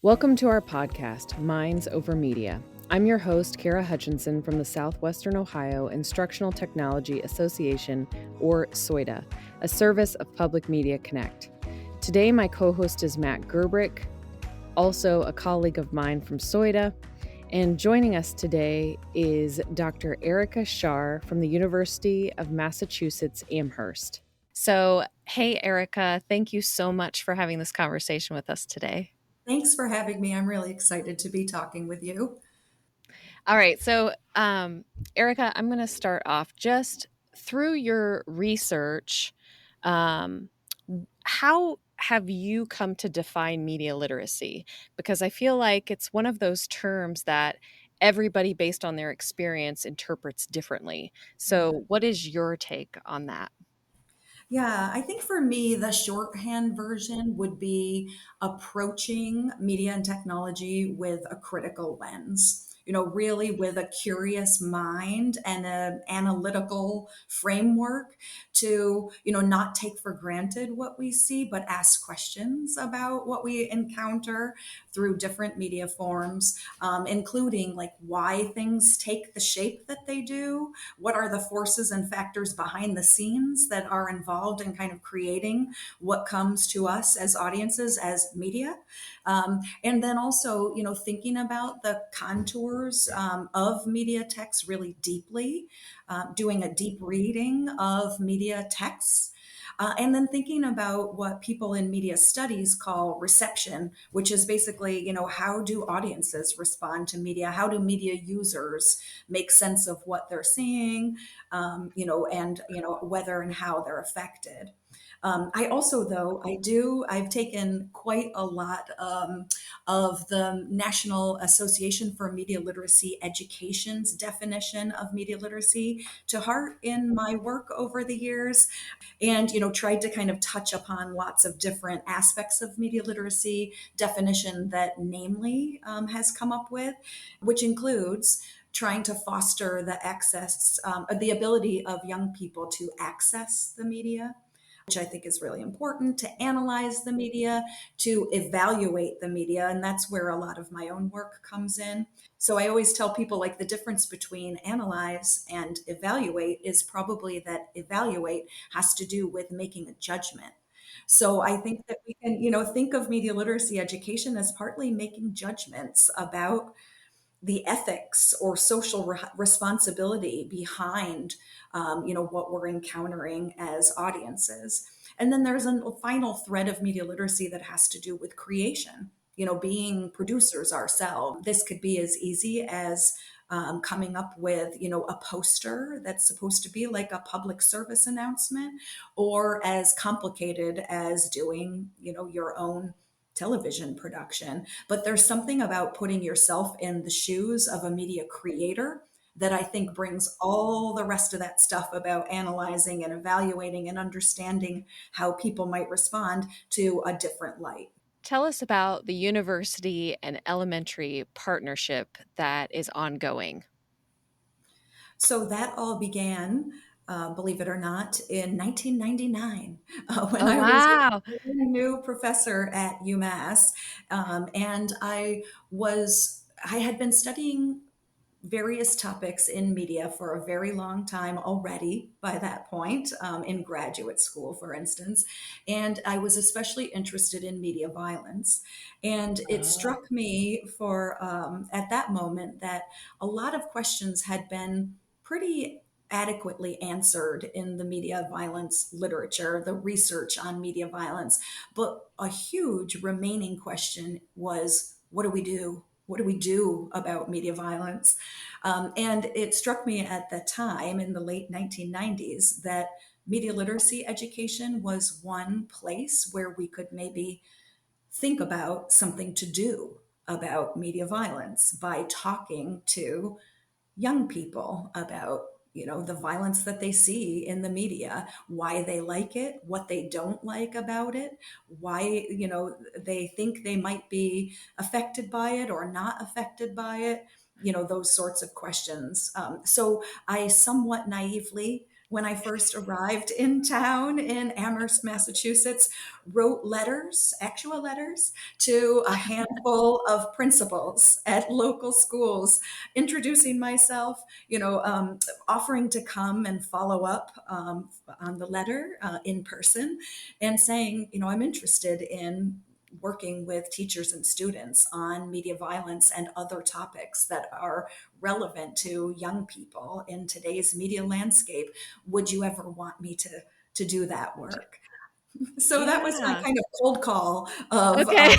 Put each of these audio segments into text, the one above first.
Welcome to our podcast, Minds Over Media. I'm your host, Kara Hutchinson from the Southwestern Ohio Instructional Technology Association, or SOITA, a service of Public Media Connect. Today, my co-host is Matt Gerberick, also a colleague of mine from SOITA, and joining us today is Dr. Erica Scharrer from the University of Massachusetts Amherst. So, hey, Erica, thank you so much for having this conversation with us today. Thanks for having me. I'm really excited to be talking with you. All right. So, Erica, I'm going to start off just through your research. Um, how have you come to define media literacy? Because I feel like it's one of those terms that everybody, based on their experience, interprets differently. So, what is your take on that? Yeah, I think for me, the shorthand version would be approaching media and technology with a critical lens. Really with a curious mind and an analytical framework to, not take for granted what we see, but ask questions about what we encounter through different media forms, including like why things take the shape that they do, what are the forces and factors behind the scenes that are involved in kind of creating what comes to us as audiences, as media. And then also, thinking about the contours of media text really deeply, doing a deep reading of media texts. And then thinking about what people in media studies call reception, which is basically, how do audiences respond to media? How do media users make sense of what they're seeing, and, whether and how they're affected. I also, though, I've taken quite a lot of the National Association for Media Literacy Education's definition of media literacy to heart in my work over the years, and tried to kind of touch upon lots of different aspects of media literacy definition that Namely has come up with, which includes trying to foster the access, the ability of young people to access the media, which I think is really important, to analyze the media, to evaluate the media. And that's where a lot of my own work comes in. So I always tell people like the difference between analyze and evaluate is probably that evaluate has to do with making a judgment. So I think that we can, think of media literacy education as partly making judgments about the ethics or social responsibility behind what we're encountering as audiences. And then there's a final thread of media literacy that has to do with creation, being producers ourselves. This could be as easy as coming up with, a poster that's supposed to be like a public service announcement, or as complicated as doing, your own television production. But there's something about putting yourself in the shoes of a media creator that I think brings all the rest of that stuff about analyzing and evaluating and understanding how people might respond to a different light. Tell us about the university and elementary partnership that is ongoing. So that all began, believe it or not, in 1999 when Oh, I was wow. a new professor at UMass. And I had been studying various topics in media for a very long time already by that point, in graduate school, for instance. And I was especially interested in media violence. And it Oh. struck me at that moment that a lot of questions had been pretty adequately answered in the media violence literature, the research on media violence. But a huge remaining question was, what do we do? What do we do about media violence? And it struck me at the time in the late 1990s that media literacy education was one place where we could maybe think about something to do about media violence by talking to young people about the violence that they see in the media, why they like it, what they don't like about it, why they think they might be affected by it or not affected by it, those sorts of questions. So I somewhat naively when I first arrived in town in Amherst, Massachusetts, wrote letters, actual letters, to a handful of principals at local schools, introducing myself, offering to come and follow up on the letter in person, and saying, I'm interested in working with teachers and students on media violence and other topics that are relevant to young people in today's media landscape. Would you ever want me to do that work? So that was my Yeah. kind of cold call Okay.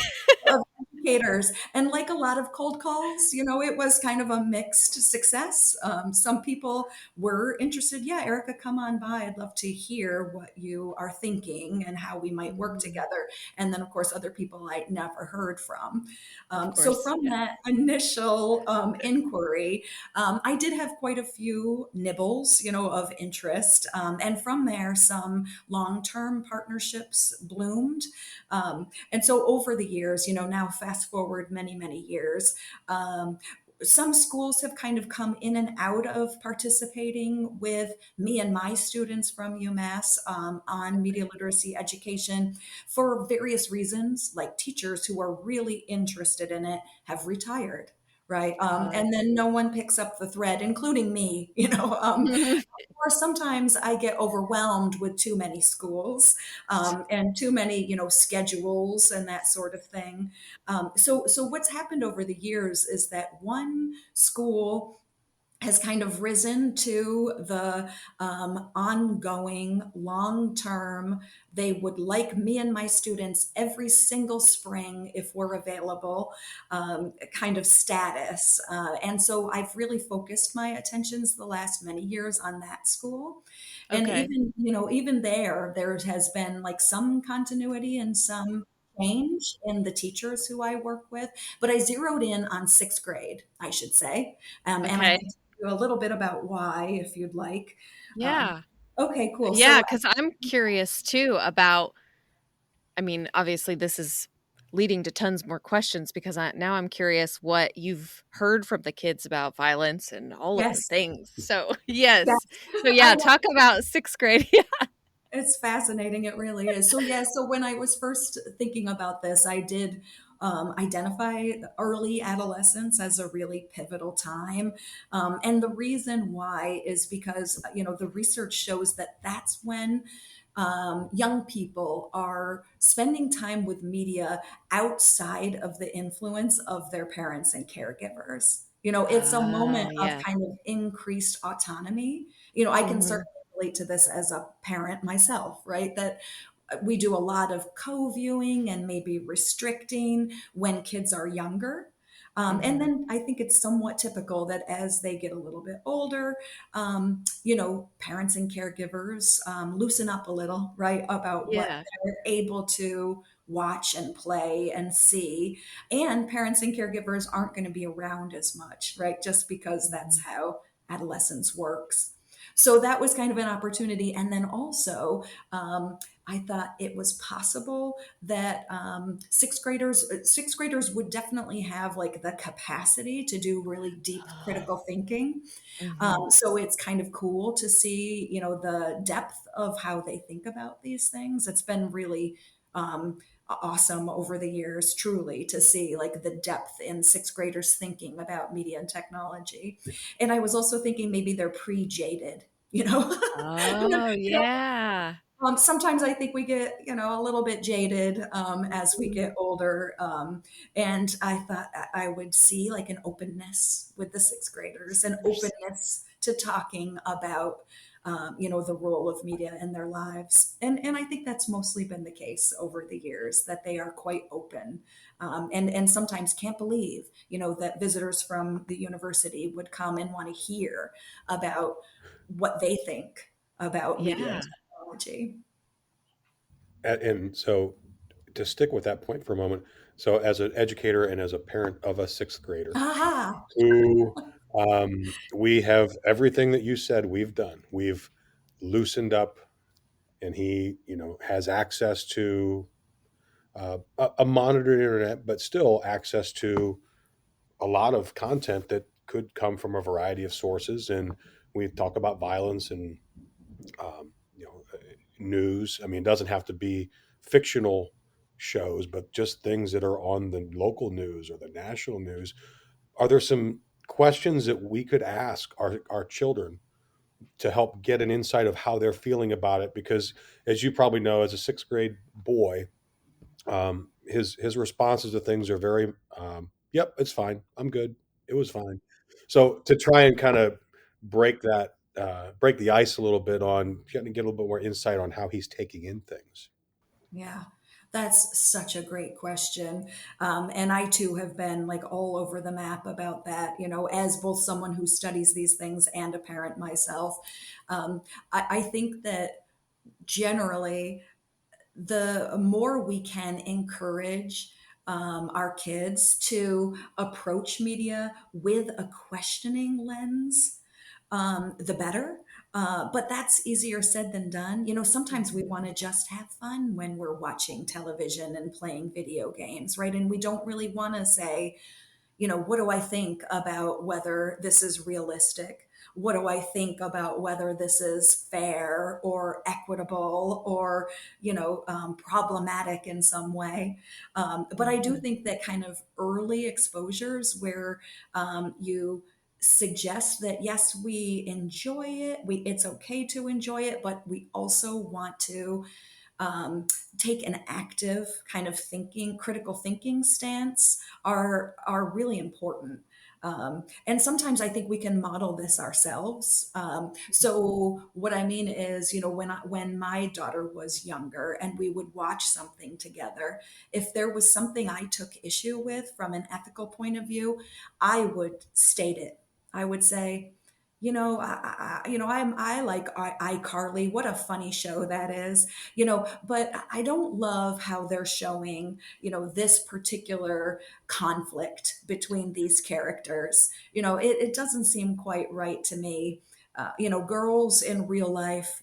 of educators. And like a lot of cold calls, it was kind of a mixed success. Some people were interested. Yeah, Erica, come on by. I'd love to hear what you are thinking and how we might work Mhm. together. And then, of course, other people I never heard from. Of So course. from Yeah. that initial inquiry, I did have quite a few nibbles, of interest. And from there, some long-term partnerships bloomed. And so over the years, now fast forward many, many years, some schools have kind of come in and out of participating with me and my students from UMass on media literacy education for various reasons, like teachers who are really interested in it have retired. Right. Uh, And then no one picks up the thread, including me, or sometimes I get overwhelmed with too many schools and too many, schedules and that sort of thing. So what's happened over the years is that one school has kind of risen to the ongoing long term. They would like me and my students every single spring if we're available, kind of status. And so I've really focused my attentions the last many years on that school. And okay. even there has been like some continuity and some change in the teachers who I work with, but I zeroed in on sixth grade, I should say. And I Okay. can tell you a little bit about why, if you'd like. Um, Yeah. okay, cool. Yeah, So, because I'm curious too about, I mean, obviously this is leading to tons more questions because now I'm curious what you've heard from the kids about violence and all of the yes, things. So, yes, yes. So, I yeah, love talk about sixth grade. it's fascinating. It really is. So, yeah, so when I was first thinking about this, I did identify early adolescence as a really pivotal time. And the reason why is because, the research shows that that's when young people are spending time with media outside of the influence of their parents and caregivers. It's a Oh, moment of yeah. kind of increased autonomy. I can Mhm. certainly relate to this as a parent myself, right? That we do a lot of co-viewing and maybe restricting when kids are younger. And Mhm. then I think it's somewhat typical that as they get a little bit older, parents and caregivers loosen up a little, right, about what Yeah. they're able to watch and play and see. And parents and caregivers aren't going to be around as much, right, just because that's Mhm. how adolescence works. So that was kind of an opportunity. And then also, I thought it was possible that sixth graders would definitely have like the capacity to do really deep Oh. critical thinking. Mhm. So it's kind of cool to see, the depth of how they think about these things. It's been really awesome over the years, truly, to see like the depth in sixth graders thinking about media and technology. And I was also thinking maybe they're pre-jaded, Oh, yeah. Sometimes I think we get, a little bit jaded as we Mhm. get older. And I thought I would see like an openness with the sixth graders, an There's openness to talking about, the role of media in their lives. And I think that's mostly been the case over the years, that they are quite open and sometimes can't believe, that visitors from the university would come and want to hear about what they think about media and yeah. technology. And so to stick with that point for a moment, so as an educator and as a parent of a sixth grader Aha. who we have everything that you said we've done. We've loosened up and he, has access to a monitored internet, but still access to a lot of content that could come from a variety of sources. And we talk about violence and you know, news. I mean, it doesn't have to be fictional shows, but just things that are on the local news or the national news. Are there some questions that we could ask our children to help get an insight of how they're feeling about it? Because as you probably know, as a sixth grade boy, his responses to things are very, "Yep, it's fine. I'm good. It was fine." So to try and kind of break the ice a little bit on getting to get a little bit more insight on how he's taking in things. Yeah, that's such a great question. And I too have been like all over the map about that, you know, as both someone who studies these things and a parent myself. I think that generally, the more we can encourage our kids to approach media with a questioning lens, the better. But that's easier said than done. You know, sometimes we want to just have fun when we're watching television and playing video games, right? And we don't really want to say, you know, what do I think about whether this is realistic? What do I think about whether this is fair or equitable or, problematic in some way? But I do think that kind of early exposures where you suggest that yes, we enjoy it, it's okay to enjoy it, but we also want to take an active kind of thinking, critical thinking stance are really important. And sometimes I think we can model this ourselves. So what I mean is, you know, when my daughter was younger and we would watch something together, if there was something I took issue with from an ethical point of view, I would state it. I would say, I like iCarly. What a funny show that is, but I don't love how they're showing, this particular conflict between these characters. It doesn't seem quite right to me. Girls in real life,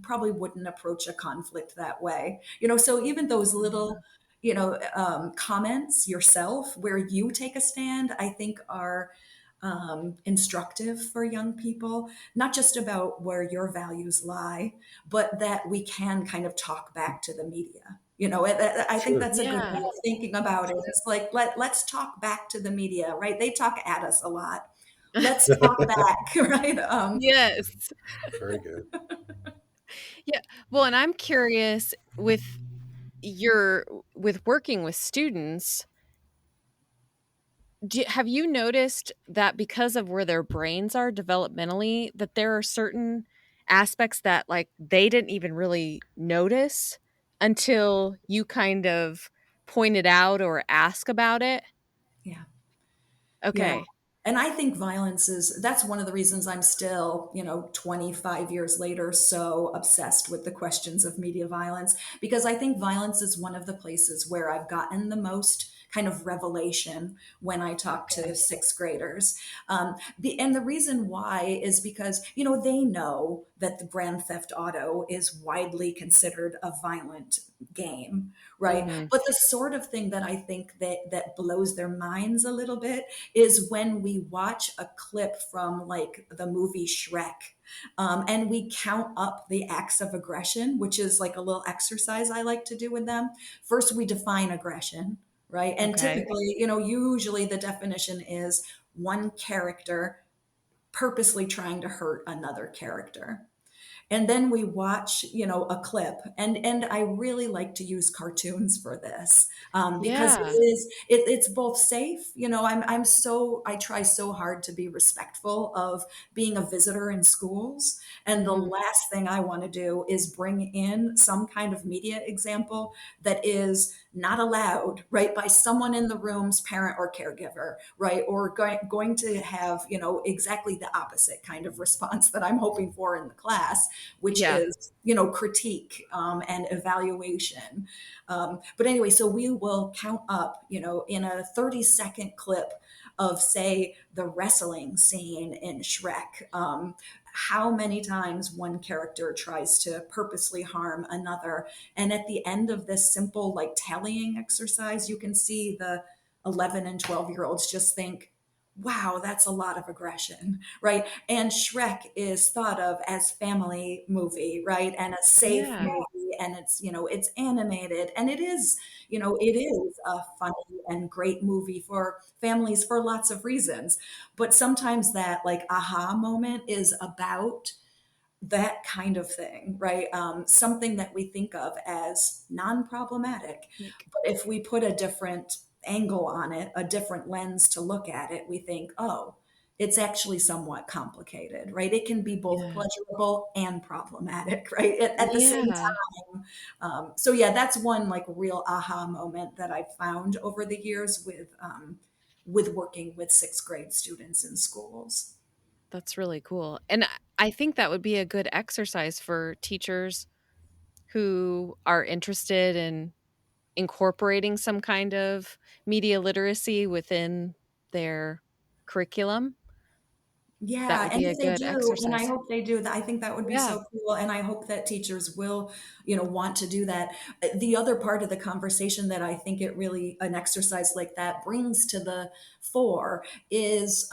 probably wouldn't approach a conflict that way. So even those little, comments yourself where you take a stand, I think are instructive for young people, not just about where your values lie, but that we can kind of talk back to the media. I think Sure. that's a good way Yeah. of thinking about it. It's like, let's talk back to the media, right? They talk at us a lot. Let's talk back, right? Yes. Very good. Yeah. Well, and I'm curious your with working with students, have you noticed that because of where their brains are developmentally, that there are certain aspects that like they didn't even really notice until you kind of point it out or ask about it? Yeah. Yeah. Okay. And I think that's one of the reasons I'm still, 25 years later, so obsessed with the questions of media violence, because I think violence is one of the places where I've gotten the most kind of revelation when I talk to sixth graders. And the reason why is because, they know that the Grand Theft Auto is widely considered a violent game, right? Mhm. But the sort of thing that I think that blows their minds a little bit is when we watch a clip from like the movie Shrek, and we count up the acts of aggression, which is like a little exercise I like to do with them. First, we define aggression, right? And Okay. typically, usually the definition is one character purposely trying to hurt another character. And then we watch, a clip, and I really like to use cartoons for this, because Yeah. it's both safe. I try so hard to be respectful of being a visitor in schools, and the Mhm. last thing I want to do is bring in some kind of media example that is not allowed, right, by someone in the room's parent or caregiver, right, or going to have, exactly the opposite kind of response that I'm hoping for in the class, which Yeah. is, critique, and evaluation. But anyway, so we will count up, in a 30-second clip of, say, the wrestling scene in Shrek, how many times one character tries to purposely harm another. And at the end of this simple, like, tallying exercise, you can see the 11 and 12-year-olds just think, wow, that's a lot of aggression, right? And Shrek is thought of as family movie, right? And a safe Yeah. movie, and it's, it's animated, and it is, it is a funny and great movie for families for lots of reasons. But sometimes that like aha moment is about that kind of thing, right? Something that we think of as non-problematic. Like, But if we put a different angle on it, a different lens to look at it, we think, oh, it's actually somewhat complicated, right? It can be both yeah. pleasurable and problematic, right? At the same Yeah. time. So yeah, that's one like real aha moment that I've found over the years with working with sixth grade students in schools. That's really cool. And I think that would be a good exercise for teachers who are interested in incorporating some kind of media literacy within their curriculum. That Yeah, would and be a if they good do, and I exercise. hope they do, I think that would be Yeah. so cool, and I hope that teachers will, want to do that. The other part of the conversation that I think it really an exercise like that brings to the fore is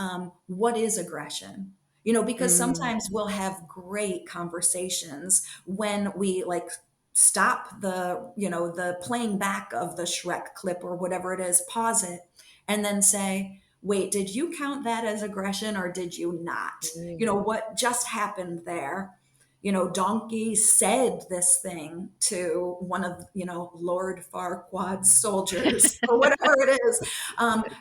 what is aggression? Because Mm, sometimes we'll have great conversations when we like stop the playing back of the Shrek clip or whatever it is, pause it, and then say, wait, did you count that as aggression or did you not? ooh. What just happened there? Donkey said this thing to one of, Lord Farquaad's soldiers or whatever it is.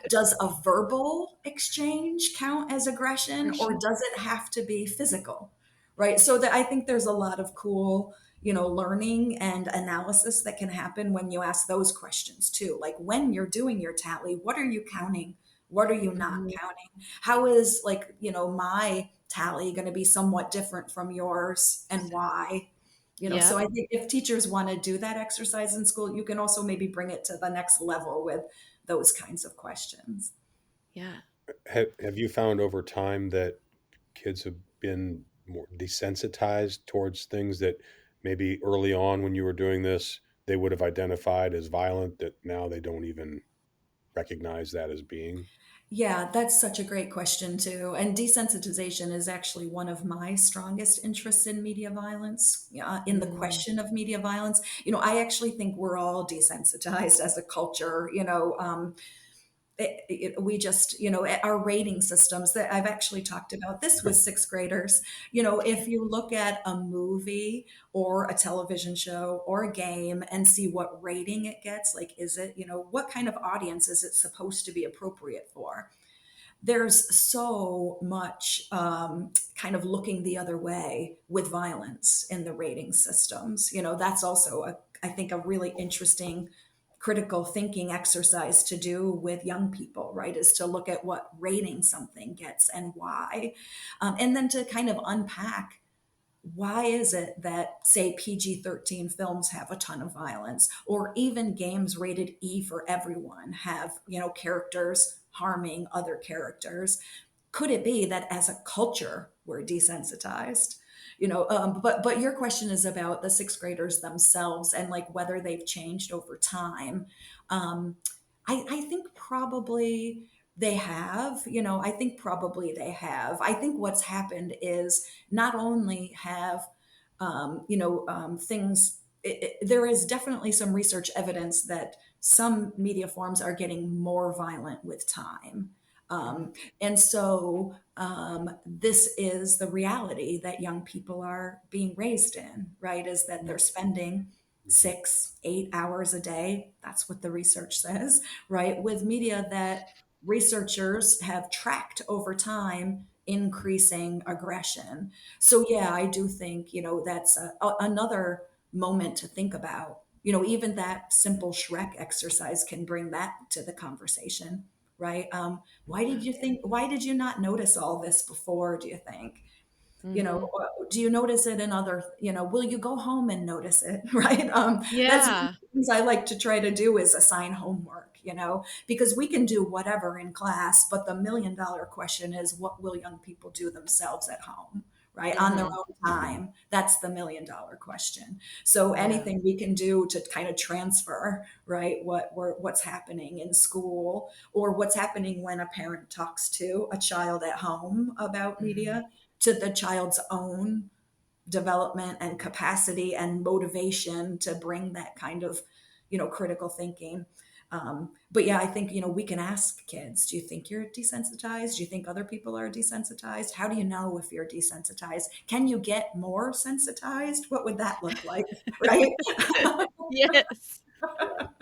Does a verbal exchange count as aggression or Aggression. does it have to be physical? Right. So that I think there's a lot of cool, learning and analysis that can happen when you ask those questions too. Like when you're doing your tally, what are you counting? What are you not Mhm. counting? How is like, my tally going to be somewhat different from yours and why? So Yep. I think if teachers want to do that exercise in school, you can also maybe bring it to the next level with those kinds of questions. Yeah. Have you found over time that kids have been more desensitized towards things that maybe early on when you were doing this they would have identified as violent that now they don't even recognize that as being? Yeah, that's such a great question, too. And desensitization is actually one of my strongest interests in media violence, in the Mm, question of media violence. I actually think we're all desensitized as a culture. We just, our rating systems that I've actually talked about this with sixth graders. If you look at a movie or a television show or a game and see what rating it gets, like, is it, what kind of audience is it supposed to be appropriate for? There's so much kind of looking the other way with violence in the rating systems. That's also I think a really interesting critical thinking exercise to do with young people, right? Is to look at what rating something gets and why, and then to kind of unpack why is it that, say, PG-13 films have a ton of violence, or even games rated E for everyone have, characters harming other characters? Could it be that as a culture we're desensitized? But your question is about the sixth graders themselves and like whether they've changed over time. Um, I think probably they have, I think probably they have. I think what's happened is not only have, things, there is definitely some research evidence that some media forms are getting more violent with time. mhm. And so this is the reality that young people are being raised in, right? Is that they're spending Mhm. 6, 8 hours a day. That's what the research says, right? With media that researchers have tracked over time increasing aggression. So yeah, I do think, that's another moment to think about. Even that simple Shrek exercise can bring that to the conversation, right? Yeah. Why did you not notice all this before, do you think? Hmm. Do you notice it in other, will you go home and notice it? Right. That's one of Yeah. the things I like to try to do is assign homework, because we can do whatever in class, but the $1 million question is what will young people do themselves at home? right? On their Mm-hmm. own time. That's the $1 million question. So Yeah. anything we can do to kind of transfer, right, what's happening in school or what's happening when a parent talks to a child at home about Mm-hmm. media to the child's own development and capacity and motivation to bring that kind of, critical thinking. But yeah, I think, we can ask kids, do you think you're desensitized? Do you think other people are desensitized? How do you know if you're desensitized? Can you get more sensitized? What would that look like? Right? Yes. Yeah.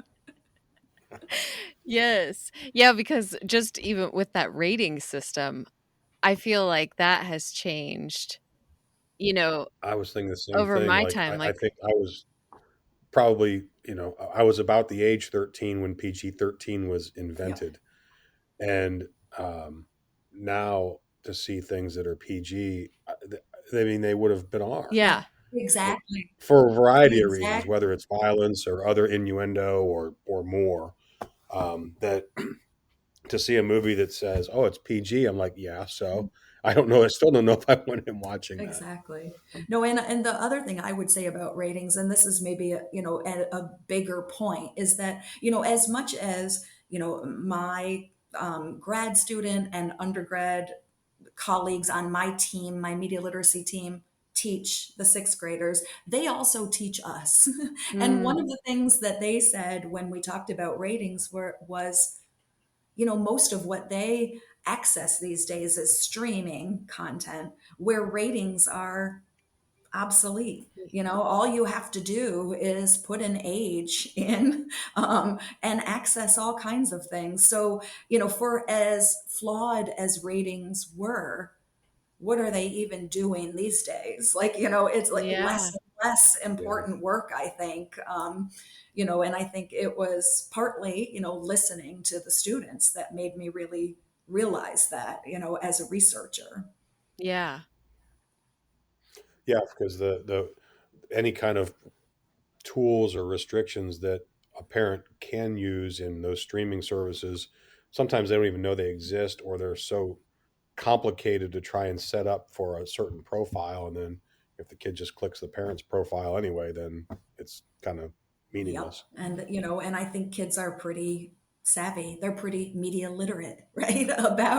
Yes. Yeah, because just even with that rating system, I feel like that has changed, you know, I was thinking the same over thing. my Like, time. I Like, think I was probably, I was about the age 13 when PG-13 was Yep. invented. And um, now to see things that are PG, I mean, they would have been R Yeah, yeah. exactly. for a variety of reasons, Exactly. whether it's violence or other innuendo or more. That to see a movie that says, "Oh, it's PG," I'm like, "Yeah." So I don't know. I still don't know if I want him watching that. Exactly. No, and the other thing I would say about ratings, and this is maybe a bigger point, is that as much as my grad student and undergrad colleagues on my team, my media literacy team, teach the sixth graders, they also teach us. And one Mm, of the things that they said when we talked about ratings was most of what they access these days is streaming content where ratings are obsolete. All you have to do is put an age in and access all kinds of things. So, for as flawed as ratings were, what are they even doing these days? Like, it's like less yeah. and less Yeah. important work, I think. And I think it was partly, listening to the students that made me really realize that, as a researcher. Yeah. Yeah, because the any kind of tools or restrictions that a parent can use in those streaming services, sometimes they don't even know they exist, or they're so complicated to try and set up for a certain profile. And then if the kid just clicks the parent's profile anyway, then it's kind of Yep. meaningless. And, and I think kids are pretty savvy. They're pretty media literate, right?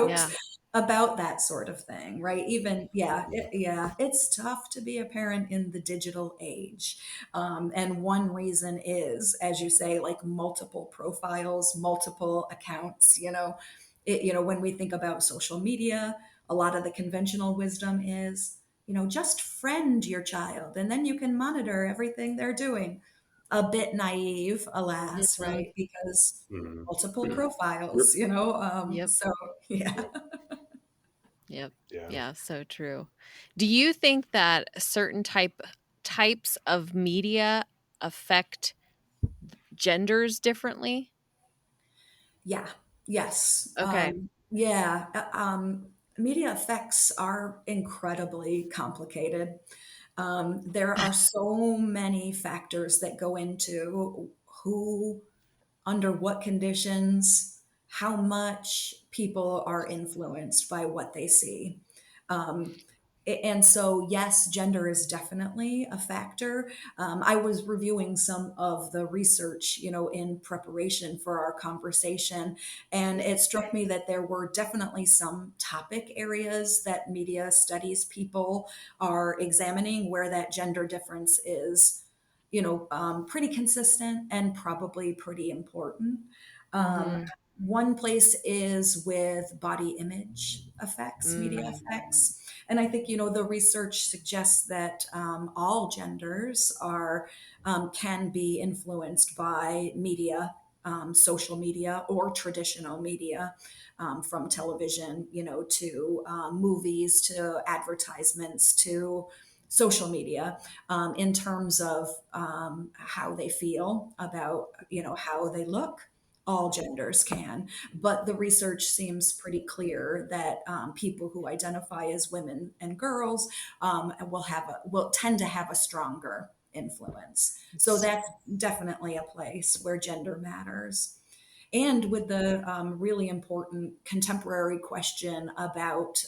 Yeah. About that sort of thing, right? Even, yeah, Yeah. yeah, it's tough to be a parent in the digital age. And one reason is, as you say, like multiple profiles, multiple accounts, when we think about social media, a lot of the conventional wisdom is, just friend your child and then you can monitor everything they're doing. A bit naive, alas, Mhm. right? Because Mhm. multiple Yep. profiles, Yep. so yeah. Yep. Yep. Yeah. Yeah, so true. Do you think that certain types of media affect genders differently? Yeah, yes. Okay. Yeah, media effects are incredibly complicated. There are so many factors that go into who, under what conditions, how much people are influenced by what they see. Um, and so, yes, gender is definitely a factor. I was reviewing some of the research, in preparation for our conversation, and it struck me that there were definitely some topic areas that media studies people are examining where that gender difference is, pretty consistent and probably pretty important. Um, Mhm. One place is with body image effects, media Mm. effects. And I think, the research suggests that all genders can be influenced by media, social media or traditional media, from television, to movies, to advertisements, to social media, in terms of how they feel about, how they look. All genders can, but the research seems pretty clear that people who identify as women and girls will tend to have a stronger influence. So It's that's definitely a place where gender matters. and with the really important contemporary question about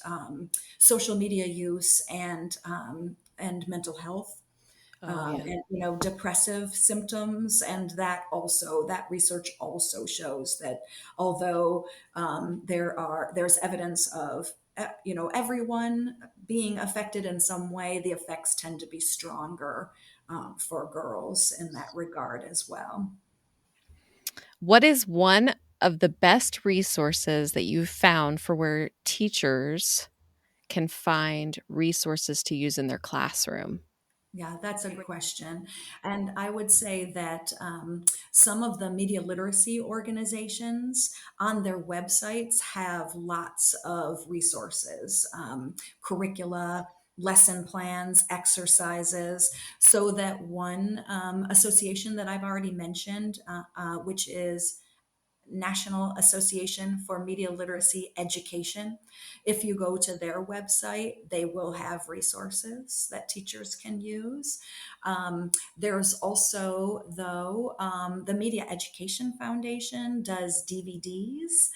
social media use and mental health, Oh, yeah. and depressive symptoms. And that research also shows that although there's evidence of everyone being affected in some way, the effects tend to be stronger for girls in that regard as well. What is one of the best resources that you've found for where teachers can find resources to use in their classroom? Yeah, that's a good question. And I would say that some of the media literacy organizations on their websites have lots of resources, curricula, lesson plans, exercises. So that one association that I've already mentioned, which is National Association for Media Literacy Education. If you go to their website, they will have resources that teachers can use. There's also, though, the Media Education Foundation does DVDs,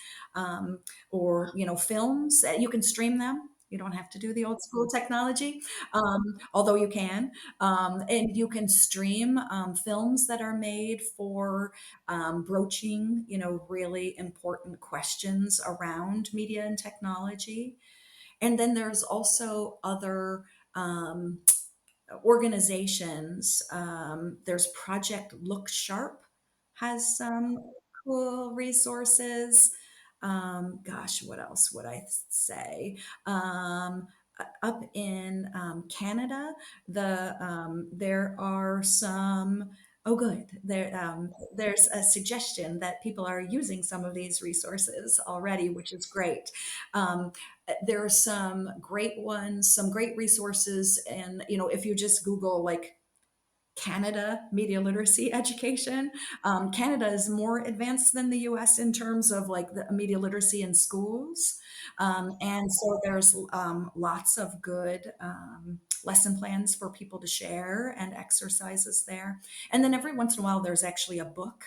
or films. You can stream them. You don't have to do the old school technology, although you can. And you can stream films that are made for broaching, really important questions around media and technology. And then there's also other organizations. There's Project Look Sharp has some cool resources. Gosh, what else would I say? Up in Canada, there are some. Oh, good. There's a suggestion that people are using some of these resources already, which is great. Um, there are some great ones, some great resources, and if you just Google like Canada media literacy education. Canada is more advanced than the US in terms of like the media literacy in schools. And so there's lots of good lesson plans for people to share and exercises there. And then every once in a while, there's actually a book.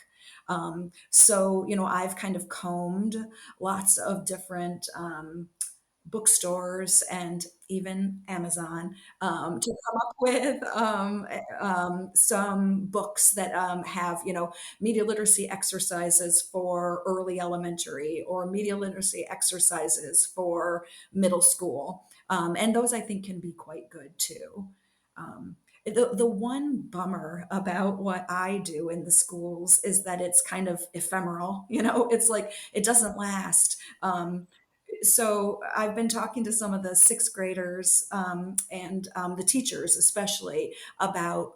So, I've kind of combed lots of different bookstores and even Amazon to come up with some books that have, media literacy exercises for early elementary or media literacy exercises for middle school. And those I think can be quite good too. The one bummer about what I do in the schools is that it's kind of ephemeral. It's like it doesn't last. So I've been talking to some of the sixth graders and the teachers, especially, about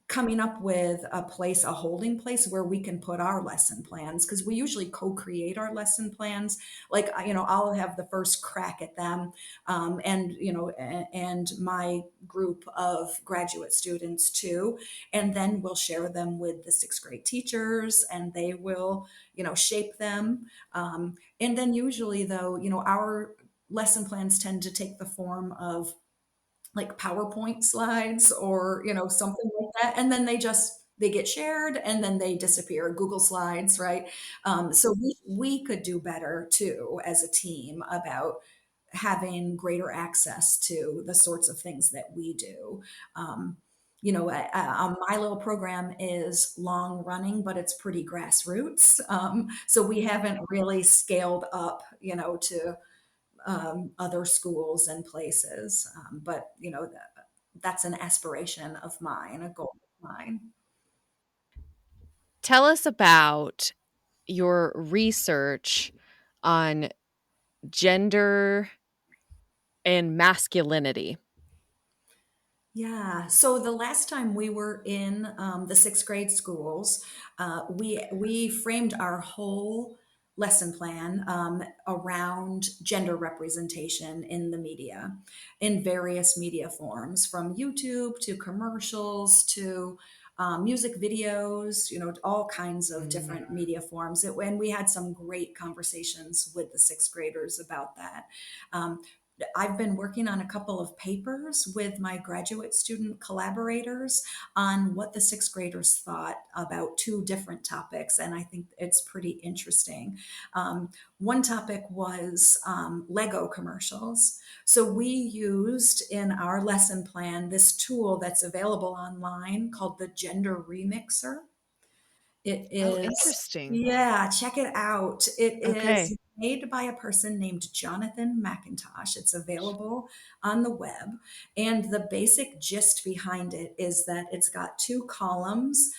coming up with a holding place where we can put our lesson plans, because we usually co-create our lesson plans. Like, I'll have the first crack at them, and my group of graduate students too, and then we'll share them with the sixth grade teachers, and they will, shape them. And then usually, though, our lesson plans tend to take the form of like PowerPoint slides or, something like that. And then they get shared and then they disappear. Google Slides, right? So we could do better too as a team about having greater access to the sorts of things that we do. My little program is long running, but it's pretty grassroots. So we haven't really scaled up, to other schools and places. But that's an aspiration of mine, a goal of mine. Tell us about your research on gender and masculinity. Yeah. So the last time we were in the sixth grade schools, we framed our whole lesson plan around gender representation in the media, in various media forms, from YouTube to commercials to music videos, all kinds of different media forms. And we had some great conversations with the sixth graders about that. Um, I've been working on a couple of papers with my graduate student collaborators on what the sixth graders thought about two different topics, and I think it's pretty interesting. One topic was Lego commercials. So we used in our lesson plan this tool that's available online called the Gender Remixer. It Oh, is, interesting. yeah, check it out. It is Okay. made by a person named Jonathan McIntosh. It's available on the web. And the basic gist behind it is that it's got two columns.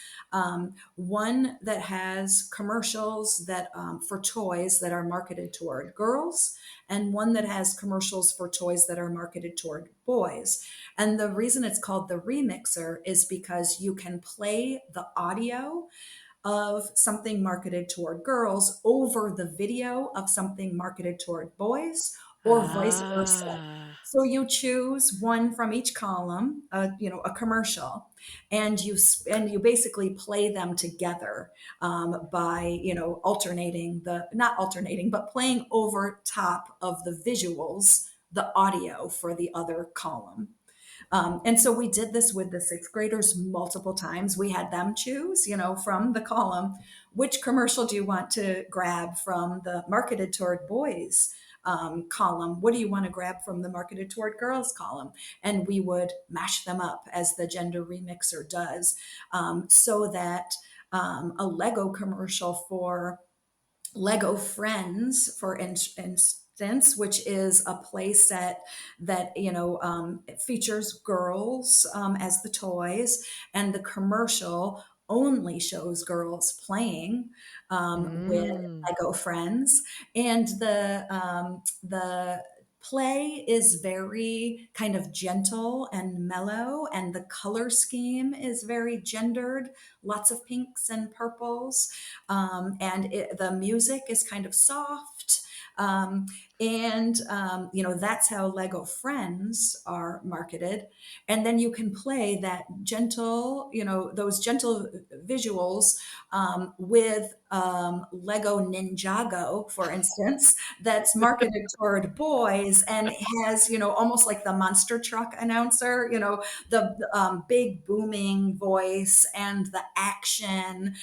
One that has commercials that for toys that are marketed toward girls, and one that has commercials for toys that are marketed toward boys. And the reason it's called the remixer is because you can play the audio of something marketed toward girls over the video of something marketed toward boys, or vice versa. Ah. So you choose one from each column, a commercial, and you basically play them together by alternating the not alternating, but playing over top of the visuals the audio for the other column. And so we did this with the sixth graders multiple times. We had them choose, from the column, which commercial do you want to grab from the marketed toward boys column? What do you want to grab from the marketed toward girls column? And we would mash them up as the Gender Remixer does, so that a Lego commercial for Lego Friends, for instance, which is a play set that it features girls as the toys, and the commercial only shows girls playing with Mm. Lego Friends, and the play is very kind of gentle and mellow, and the color scheme is very gendered, lots of pinks and purples, and the music is kind of soft. Um, and that's how Lego Friends are marketed. And then you can play that gentle, those gentle visuals with Lego Ninjago, for instance, that's marketed toward boys and has, almost like the monster truck announcer, the big booming voice and the action.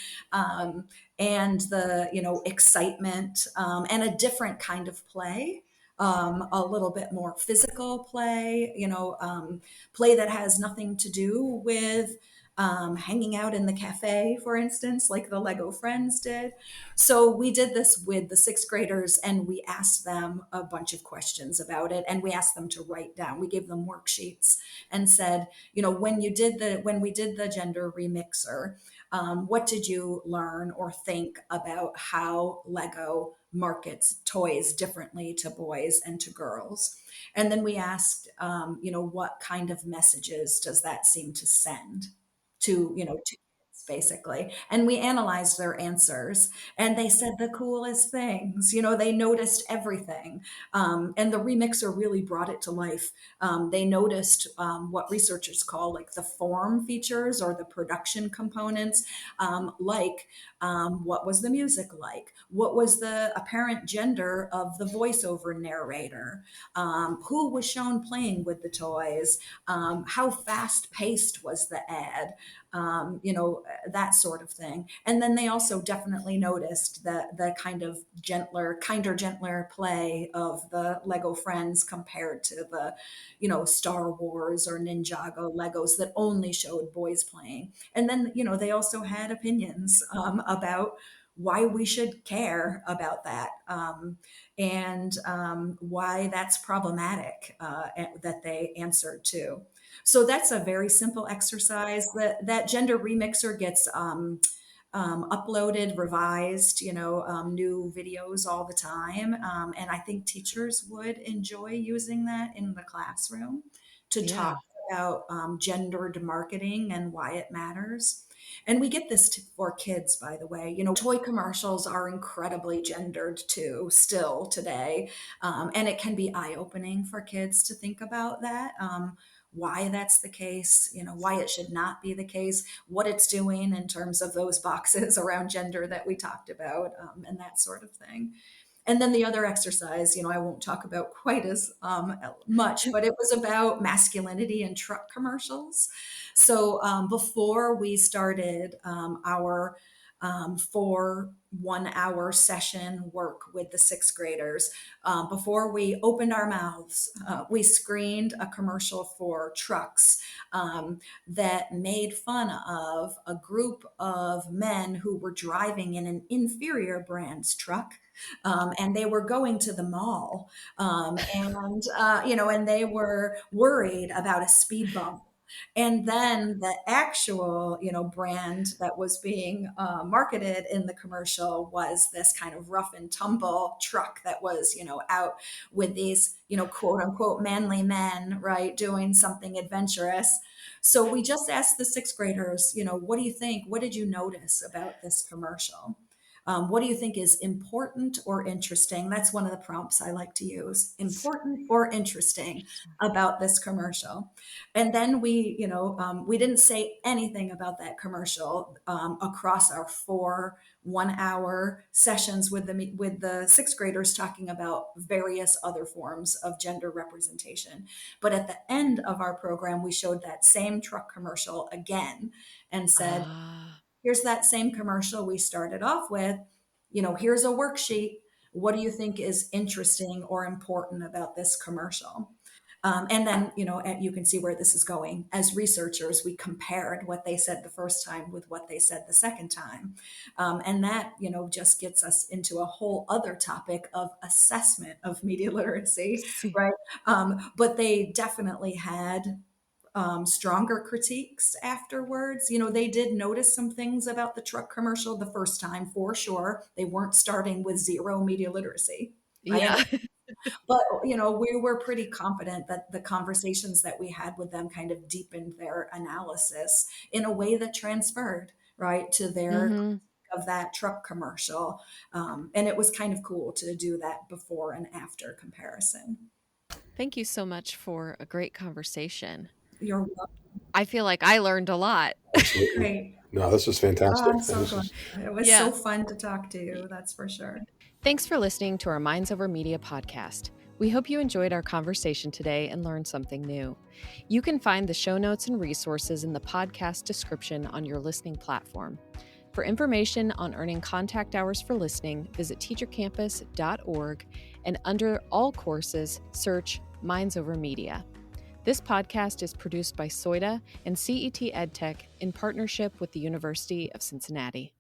And the excitement, and a different kind of play, a little bit more physical play, play that has nothing to do with hanging out in the cafe, for instance, like the Lego Friends did. So we did this with the sixth graders, and we asked them a bunch of questions about it, and we asked them to write down. We gave them worksheets and said, when we did the Gender Remixer, what did you learn or think about how Lego markets toys differently to boys and to girls? And then we asked, what kind of messages does that seem to send to kids, basically? And we analyzed their answers, and they said the coolest things. They noticed everything. And the remixer really brought it to life. They noticed what researchers call like the form features or the production components, like what was the music like? What was the apparent gender of the voiceover narrator? Who was shown playing with the toys? How fast paced was the ad? That sort of thing. And then they also definitely noticed that the kind of kinder, gentler play of the Lego Friends compared to the, Star Wars or Ninjago Legos that only showed boys playing. And then, they also had opinions about why we should care about that, and why that's problematic, that they answered to. So that's a very simple exercise. That Gender Remixer gets uploaded, revised, new videos all the time. And I think teachers would enjoy using that in the classroom to talk Yeah. about gendered marketing and why it matters. And we get this for kids, by the way. Toy commercials are incredibly gendered too, still today. And it can be eye opening for kids to think about that. Why that's the case, why it should not be the case, what it's doing in terms of those boxes around gender that we talked about, and that sort of thing. And then the other exercise, I won't talk about quite as much, but it was about masculinity in truck commercials. So before we started our 4 1 hour session work with the sixth graders, before we opened our mouths, we screened a commercial for trucks that made fun of a group of men who were driving in an inferior brand's truck. And they were going to the mall, and they were worried about a speed bump. And then the actual, brand that was being marketed in the commercial was this kind of rough and tumble truck that was, out with these, quote unquote manly men, right, doing something adventurous. So we just asked the sixth graders, what do you think? What did you notice about this commercial? What do you think is important or interesting? That's one of the prompts I like to use. Important or interesting about this commercial. And then we didn't say anything about that commercial across our 4 1 hour sessions with the sixth graders, talking about various other forms of gender representation. But at the end of our program, we showed that same truck commercial again and said, here's that same commercial we started off with. Here's a worksheet. What do you think is interesting or important about this commercial? And then, you can see where this is going. As researchers, we compared what they said the first time with what they said the second time. And that, just gets us into a whole other topic of assessment of media literacy, right? But they definitely had stronger critiques afterwards. They did notice some things about the truck commercial the first time, for sure. They weren't starting with zero media literacy. Yeah. But, we were pretty confident that the conversations that we had with them kind of deepened their analysis in a way that transferred, right, to their of that truck commercial. And it was kind of cool to do that before and after comparison. Thank you so much for a great conversation. You're welcome. I feel like I learned a lot. Absolutely. Great. No, this was fantastic. I'm so glad. It was so fun to talk to you, that's for sure. Thanks for listening to our Minds Over Media podcast. We hope you enjoyed our conversation today and learned something new. You can find the show notes and resources in the podcast description on your listening platform. For information on earning contact hours for listening, visit teachercampus.org and under all courses, search Minds Over Media. This podcast is produced by SOITA and CET EdTech in partnership with the University of Cincinnati.